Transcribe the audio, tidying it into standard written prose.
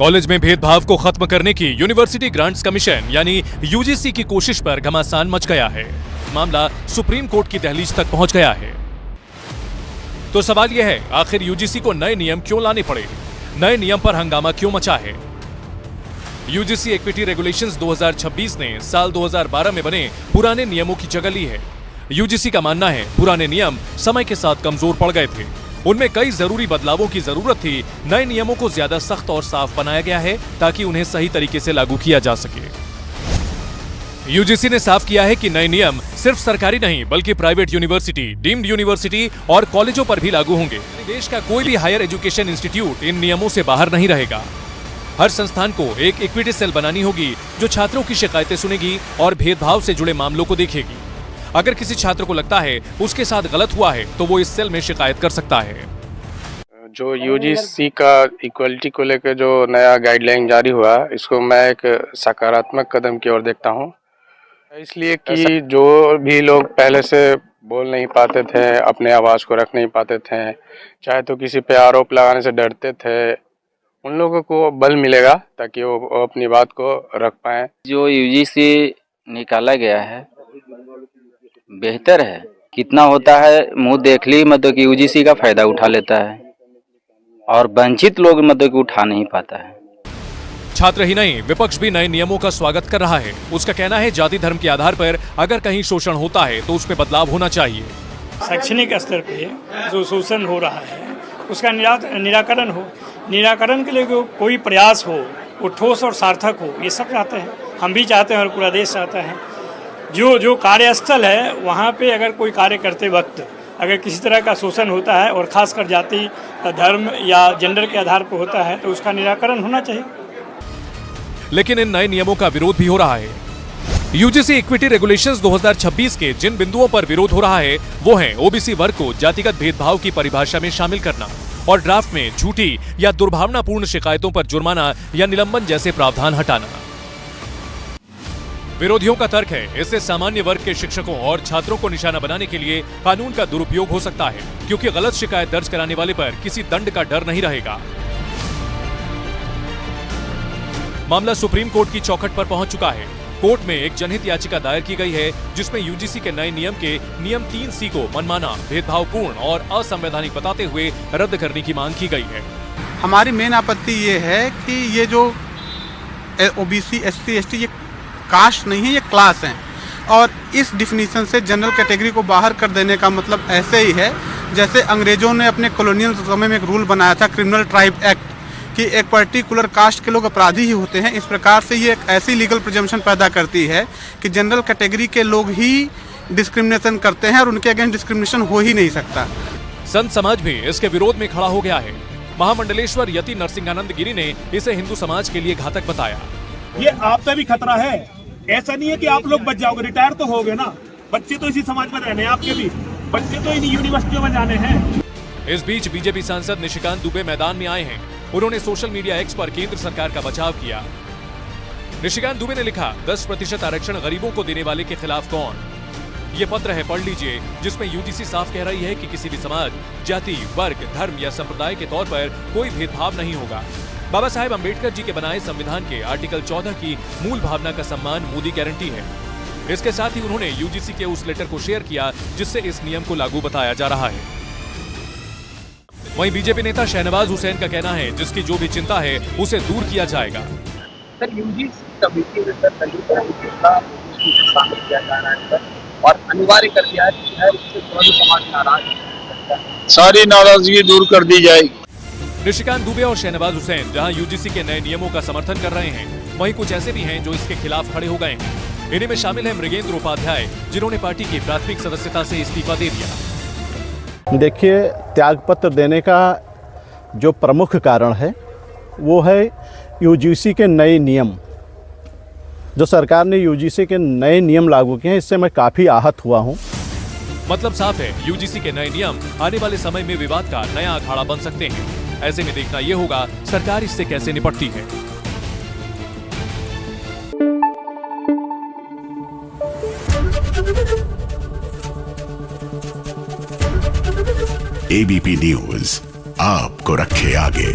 College में भेदभाव को खत्म करने की यूनिवर्सिटी ग्रांट्स कमीशन यानी यूजीसी की कोशिश पर घमासान मच गया है। मामला सुप्रीम कोर्ट की दहलीज तक पहुंच गया है। तो सवाल यह है, आखिर यूजीसी को नए नियम क्यों लाने पड़े? नए नियम पर हंगामा क्यों मचा है? यूजीसी इक्विटी रेगुलेशंस 2026 ने साल 2012 में बने पुराने नियमों की जगह ली है। यूजीसी का मानना है पुराने नियम समय के साथ कमजोर पड़ गए थे, उनमें कई जरूरी बदलावों की जरूरत थी। नए नियमों को ज्यादा सख्त और साफ बनाया गया है ताकि उन्हें सही तरीके से लागू किया जा सके। यूजीसी ने साफ किया है कि नए नियम सिर्फ सरकारी नहीं बल्कि प्राइवेट यूनिवर्सिटी, डीम्ड यूनिवर्सिटी और कॉलेजों पर भी लागू होंगे। देश का कोई भी हायर एजुकेशन इंस्टीट्यूट इन नियमों से बाहर नहीं रहेगा। हर संस्थान को एक इक्विटी सेल बनानी होगी जो छात्रों की शिकायतें सुनेगी और भेदभाव से जुड़े मामलों को देखेगी। अगर किसी छात्र को लगता है उसके साथ गलत हुआ है तो वो इस सेल में शिकायत कर सकता है। जो यूजीसी का इक्वलिटी को लेकर जो नया गाइडलाइन जारी हुआ, इसको मैं एक सकारात्मक कदम की ओर देखता हूँ। इसलिए कि जो भी लोग पहले से बोल नहीं पाते थे, अपने आवाज़ को रख नहीं पाते थे, चाहे तो किसी पे आरोप लगाने से डरते थे, उन लोगों को बल मिलेगा ताकि वो अपनी बात को रख पाएं। जो यूजीसी निकाला गया है बेहतर है। कितना होता है मुंह देख ली, मतलब कि यूजीसी का फायदा उठा लेता है और वंचित लोग मतलब कि उठा नहीं पाता है। छात्र ही नहीं, विपक्ष भी नए नियमों का स्वागत कर रहा है। उसका कहना है जाति धर्म के आधार पर अगर कहीं शोषण होता है तो उसमें बदलाव होना चाहिए। शैक्षणिक स्तर पे जो शोषण हो रहा है उसका निराकरण हो, निराकरण के लिए कोई प्रयास हो, वो ठोस और सार्थक हो, ये सब चाहते हैं। हम भी चाहते हैं और पूरा देश चाहता है। जो कार्यस्थल है वहाँ पे अगर कोई कार्य करते वक्त अगर किसी तरह का शोषण होता है और खासकर जाति, धर्म या जेंडर के आधार पर होता है तो उसका निराकरण होना चाहिए। लेकिन इन नए नियमों का विरोध भी हो रहा है। यूजीसी इक्विटी रेगुलेशंस 2026 के जिन बिंदुओं पर विरोध हो रहा है वो है ओबीसी वर्ग को जातिगत भेदभाव की परिभाषा में शामिल करना और ड्राफ्ट में झूठी या दुर्भावनापूर्ण शिकायतों पर जुर्माना या निलंबन जैसे प्रावधान हटाना। विरोधियों का तर्क है इससे सामान्य वर्ग के शिक्षकों और छात्रों को निशाना बनाने के लिए कानून का दुरुपयोग हो सकता है, क्योंकि गलत शिकायत दर्ज कराने वाले पर किसी दंड का डर नहीं रहेगा। मामला सुप्रीम कोर्ट की चौखट पर पहुंच चुका है। कोर्ट में एक जनहित याचिका दायर की गई है जिसमें यूजीसी के नए नियम के नियम 3C को मनमाना, भेदभावपूर्ण और असंवैधानिक बताते हुए रद्द करने की मांग की गई है। हमारी मेन आपत्ति ये है कि ये जो ओबीसी, एससी, एसटी ये कास्ट नहीं है, ये क्लास है और इस डिफिनीशन से जनरल कैटेगरी को बाहर कर देने का मतलब ऐसे ही है जैसे अंग्रेजों ने अपने कॉलोनियल समय में एक रूल बनाया था, क्रिमिनल ट्राइब एक्ट, कि एक पर्टिकुलर कास्ट के लोग अपराधी ही होते हैं। इस प्रकार से ये एक ऐसी लीगल प्रिजम्पशन पैदा करती है कि जनरल कैटेगरी के लोग ही डिस्क्रिमिनेशन करते हैं और उनके अगेंस्ट डिस्क्रिमिनेशन हो ही नहीं सकता। संत समाज भी इसके विरोध में खड़ा हो गया है। महामंडलेश्वर यति नरसिंहानंद गिरी ने इसे हिंदू समाज के लिए घातक बताया। ये आप पे भी खतरा है, ऐसा नहीं है कि आप लोग बच जाओगे, रिटायर तो हो गए ना, बच्चे तो इसी समाज में रहने हैं, आपके भी बच्चे तो इन यूनिवर्सिटियों में जाने हैं। इस बीच बीजेपी सांसद निशिकांत दुबे मैदान में आए हैं। उन्होंने सोशल मीडिया एक्स पर केंद्र सरकार का बचाव किया। निशिकांत दुबे ने लिखा, 10% आरक्षण गरीबों को देने वाले के खिलाफ कौन? ये पत्र है, पढ़ लीजिए, जिसमें यूजीसी साफ कह रही है कि किसी भी समाज, जाति, वर्ग, धर्म या संप्रदाय के तौर पर कोई भेदभाव नहीं होगा। बाबा साहेब अम्बेडकर जी के बनाए संविधान के आर्टिकल 14 की मूल भावना का सम्मान मोदी गारंटी है। इसके साथ ही उन्होंने यूजीसी के उस लेटर को शेयर किया जिससे इस नियम को लागू बताया जा रहा है। वहीं बीजेपी नेता शहनवाज हुसैन का कहना है जिसकी जो भी चिंता है उसे दूर किया जाएगा। सर, यूजीसी कमेटी में सर शामिल किया जा रहा है और अनिवार्य कर दिया है कि इससे पूरा समाज नाराज है, सारी नाराजगी दूर कर दी जाएगी। निशिकांत दुबे और शहनवाज हुसैन जहां यूजीसी के नए नियमों का समर्थन कर रहे हैं, वहीं कुछ ऐसे भी हैं जो इसके खिलाफ खड़े हो गए हैं। इन्हीं में शामिल है मृगेंद्र उपाध्याय, जिन्होंने पार्टी की प्राथमिक सदस्यता से इस्तीफा दे दिया। देखिए, त्यागपत्र देने का जो प्रमुख कारण है वो है यूजीसी के नए नियम। जो सरकार ने यूजीसी के नए नियम लागू किए हैं, इससे मैं काफ़ी आहत हुआ हूँ। मतलब साफ है, यूजीसी के नए नियम आने वाले समय में विवाद का नया अखाड़ा बन सकते हैं। ऐसे में देखना यह होगा सरकार इससे कैसे निपटती है। एबीपी न्यूज आपको रखे आगे।